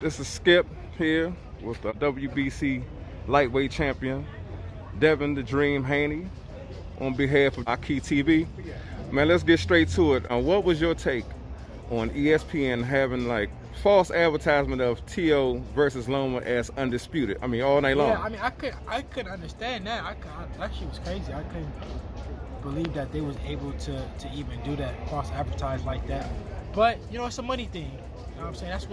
This is Skip here with the WBC lightweight champion, Devin the Dream Haney, on behalf of AKHi TV. Man, let's get straight to it. What was your take on ESPN having like false advertisement of Teo versus Loma as undisputed? I mean, all night long. Yeah, I mean, I could understand that. That shit was crazy. I couldn't believe that they was able to even do that, false advertise like that. But you know, it's a money thing. You know what I'm saying? That's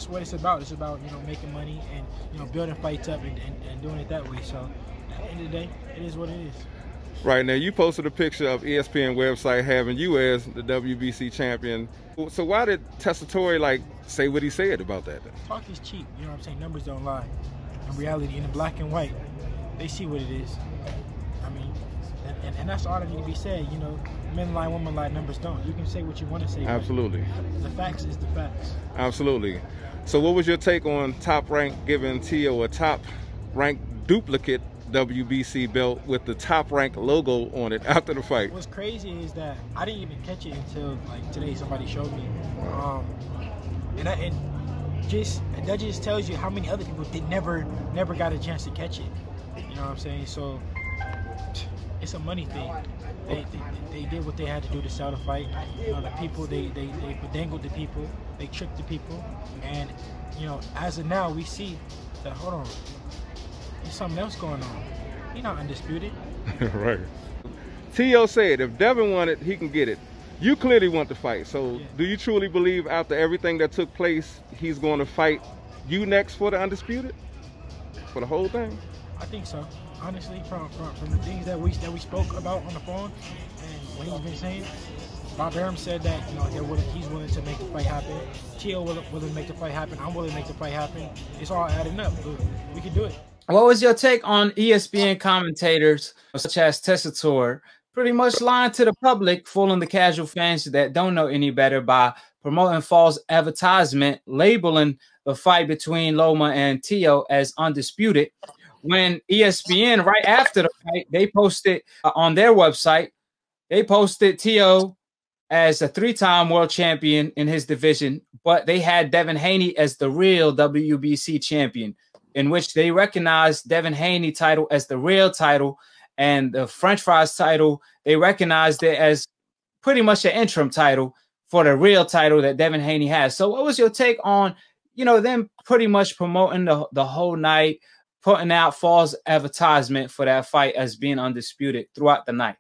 what it's about. It's about, you know, making money and, you know, building fights up and doing it that way. So at the end of the day, it is what it is. Right, now you posted a picture of ESPN website having you as the WBC champion. So why did Tessitore like say what he said about that then? Talk is cheap, you know what I'm saying? Numbers don't lie. In reality, in the black and white, they see what it is. I mean, and that's all that need to be said. You know, men lie, women lie, numbers don't. You can say what you want to say. Absolutely. The facts is the facts. Absolutely. So what was your take on Top Rank giving Teo a Top Rank duplicate WBC belt with the Top Rank logo on it after the fight? What's crazy is that I didn't even catch it until like today. Somebody showed me, and that just tells you how many other people did never got a chance to catch it. You know what I'm saying? So it's a money thing. They did what they had to do to sell the fight. You know, the people they dangled the people, they tricked the people, and you know, as of now we see that, hold on, there's something else going on. He's not undisputed. Right. Teo said if Devin wanted, he can get it. You clearly want the fight. So yeah. Do you truly believe after everything that took place, he's going to fight you next for the undisputed? For the whole thing? I think so. Honestly, from the things that we spoke about on the phone and what he's been saying, Bob Arum said that, you know, he's willing to make the fight happen. Teo willing to make the fight happen. I'm willing to make the fight happen. It's all adding up. We can do it. What was your take on ESPN commentators such as Tessitore pretty much lying to the public, fooling the casual fans that don't know any better by promoting false advertisement, labeling the fight between Loma and Teo as undisputed, when ESPN, right after the fight, they posted on their website, they posted Teo as a 3-time world champion in his division, but they had Devin Haney as the real WBC champion, in which they recognized Devin Haney title as the real title, and the French fries title, they recognized it as pretty much an interim title for the real title that Devin Haney has. So what was your take on, you know, them pretty much promoting the whole night, putting out false advertisement for that fight as being undisputed throughout the night?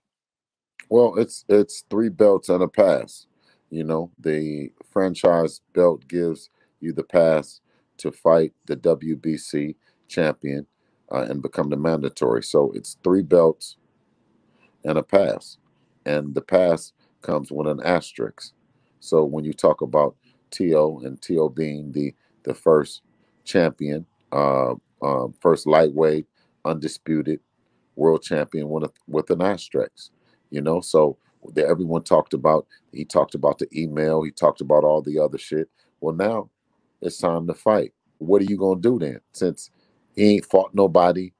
Well, it's 3 belts and a pass. You know, the franchise belt gives you the pass to fight the WBC champion and become the mandatory. So it's 3 belts and a pass. And the pass comes with an asterisk. So when you talk about Teo and Teo being the first champion, first lightweight, undisputed world champion with an asterisk, you know, so everyone talked about, he talked about the email, he talked about all the other shit. Well, now it's time to fight. What are you going to do then? Since he ain't fought nobody,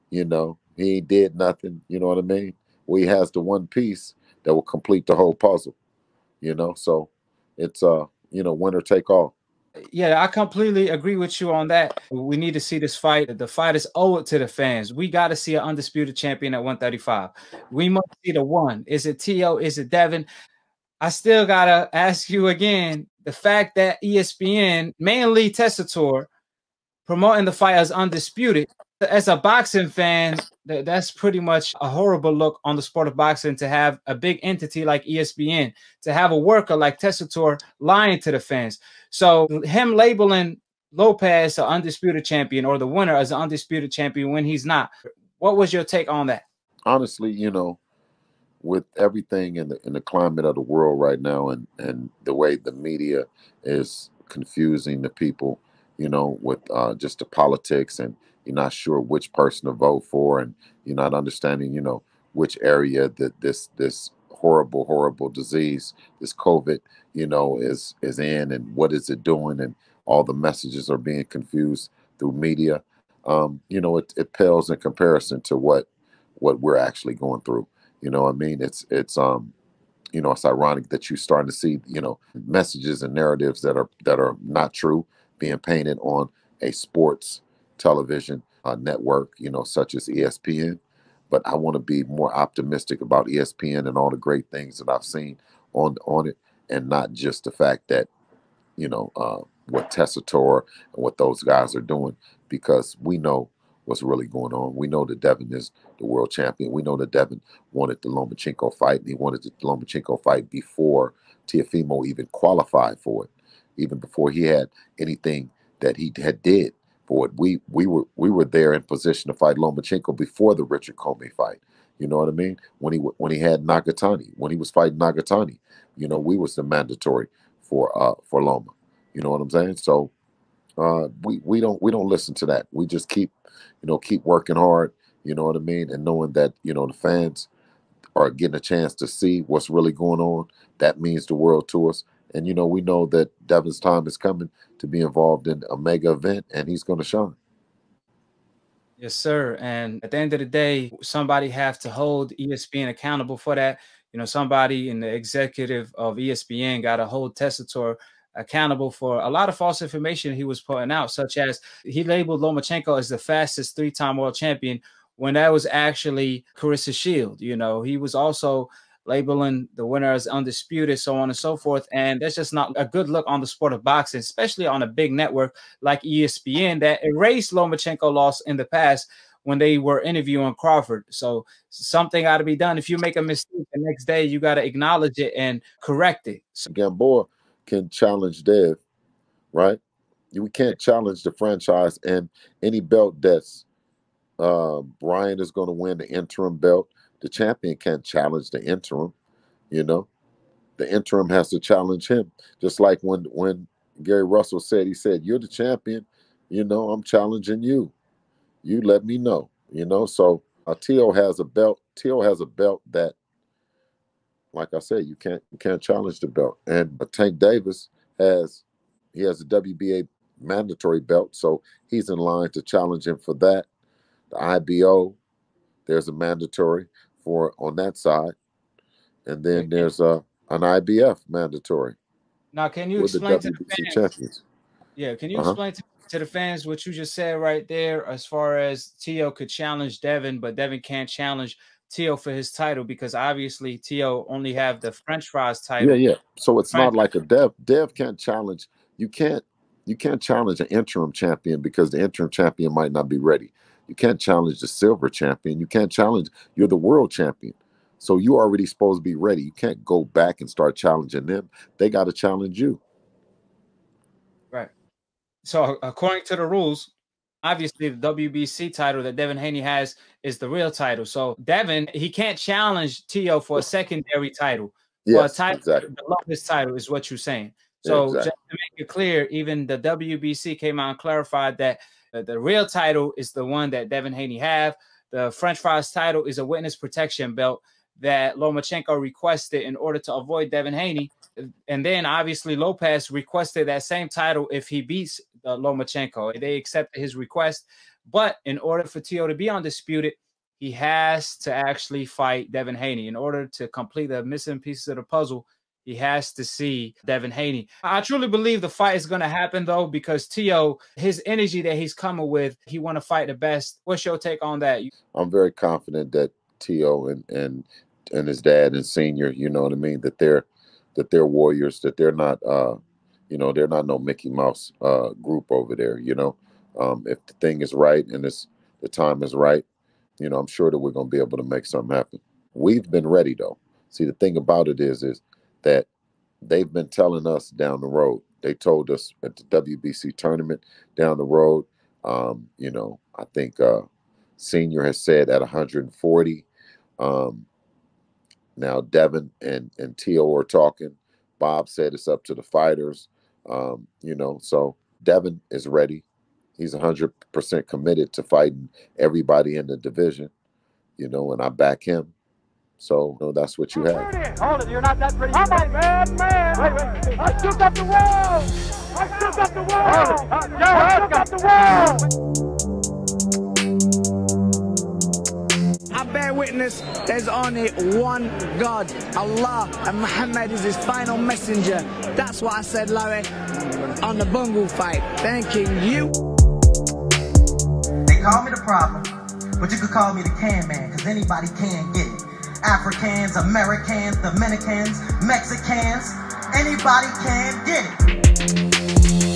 you know, he ain't did nothing, you know what I mean? Well, he has the one piece that will complete the whole puzzle, you know, so it's, you know, winner take all. Yeah, I completely agree with you on that. We need to see this fight. The fight is owed to the fans. We got to see an undisputed champion at 135. We must see the one. Is it Teo? Is it Devin? I still got to ask you again, the fact that ESPN, mainly Tessitore, promoting the fight as undisputed, as a boxing fan, that's pretty much a horrible look on the sport of boxing, to have a big entity like ESPN, to have a worker like Tessitore lying to the fans. So him labeling Lopez an undisputed champion, or the winner as an undisputed champion when he's not, what was your take on that? Honestly, you know, with everything in the climate of the world right now, and the way the media is confusing the people, you know, with just the politics, and you're not sure which person to vote for, and you're not understanding, you know, which area that this horrible disease, this COVID, you know, is in, and what is it doing, and all the messages are being confused through media. You know, it pales in comparison to what we're actually going through. You know what I mean? It's you know, it's ironic that you're starting to see, you know, messages and narratives that are not true being painted on a sports television network, you know, such as ESPN. But I want to be more optimistic about ESPN and all the great things that I've seen on it, and not just the fact that, you know, what Tessitore and what those guys are doing, because we know what's really going on. We know that Devin is the world champion. We know that Devin wanted the Lomachenko fight, and he wanted the Lomachenko fight before Teofimo even qualified for it, even before he had anything that he had did for it. We were there in position to fight Lomachenko before the Richard Comey fight. You know what I mean? When he had Nagatani, when he was fighting Nagatani, you know, we was the mandatory for Loma. You know what I'm saying? So we don't listen to that. We just keep working hard. You know what I mean? And knowing that, you know, the fans are getting a chance to see what's really going on. That means the world to us. And, you know, we know that Devin's time is coming to be involved in a mega event, and he's going to shine. Yes, sir. And at the end of the day, somebody have to hold ESPN accountable for that. You know, somebody in the executive of ESPN got to hold Tessitore accountable for a lot of false information he was putting out, such as he labeled Lomachenko as the fastest 3-time world champion when that was actually Carissa Shield. You know, he was also labeling the winner as undisputed, so on and so forth. And that's just not a good look on the sport of boxing, especially on a big network like ESPN that erased Lomachenko loss in the past when they were interviewing Crawford. So something got to be done. If you make a mistake the next day, you got to acknowledge it and correct it. So Gamboa can challenge Dev, right? We can't challenge the franchise, and any belt that's Brian is going to win the interim belt. The champion can't challenge the interim, you know. The interim has to challenge him. Just like when Gary Russell said, he said, "You're the champion, you know, I'm challenging you. You let me know," you know. So Teo has a belt. Teo has a belt that, like I said, you can't challenge the belt. And Tank Davis has a WBA mandatory belt, so he's in line to challenge him for that. The IBO, there's a mandatory for on that side, and then there's an IBF mandatory. Now, can you explain to the fans? Champions. Yeah, can you explain to the fans what you just said right there, as far as Teo could challenge Devin, but Devin can't challenge Teo for his title, because obviously Teo only have the French fries title. Yeah. So it's not like a Dev can't challenge. You can't challenge an interim champion because the interim champion might not be ready. You can't challenge the silver champion. You can't challenge. You're the world champion. So you're already supposed to be ready. You can't go back and start challenging them. They got to challenge you. Right. So according to the rules, obviously the WBC title that Devin Haney has is the real title. So Devin, he can't challenge Teo for a secondary title. For a title, exactly. The longest title is what you're saying. So just to make it clear, even the WBC came out and clarified that the real title is the one that Devin Haney have. The French fries title is a witness protection belt that Lomachenko requested in order to avoid Devin Haney. And then obviously Lopez requested that same title if he beats Lomachenko. They accepted his request. But in order for Teo to be undisputed, he has to actually fight Devin Haney. In order to complete the missing pieces of the puzzle, he has to see Devin Haney. I truly believe the fight is going to happen, though, because Teo, his energy that he's coming with, he want to fight the best. What's your take on that? I'm very confident that Teo and his dad and Senior, you know what I mean, that they're warriors, that they're not, you know, they're not no Mickey Mouse group over there. You know, if the thing is right and the time is right, you know, I'm sure that we're going to be able to make something happen. We've been ready, though. See, the thing about it is that they've been telling us down the road. They told us at the WBC tournament down the road. You know, I think Senior has said at 140. Now Devin and Teo are talking. Bob said it's up to the fighters. You know, so Devin is ready. He's 100% committed to fighting everybody in the division. You know, and I back him. So, you know, that's what you have. Hold it, you're not that pretty. I'm a bad man. Wait. I took up the wall. I took up the wall. I took up the wall. I bear bear witness, there's only one God, Allah, and Muhammad is his final messenger. That's what I said, Larry, on the Bungle fight. Thanking you. They call me the problem, but you could call me the can man, because anybody can get it. Africans, Americans, Dominicans, Mexicans, anybody can get it.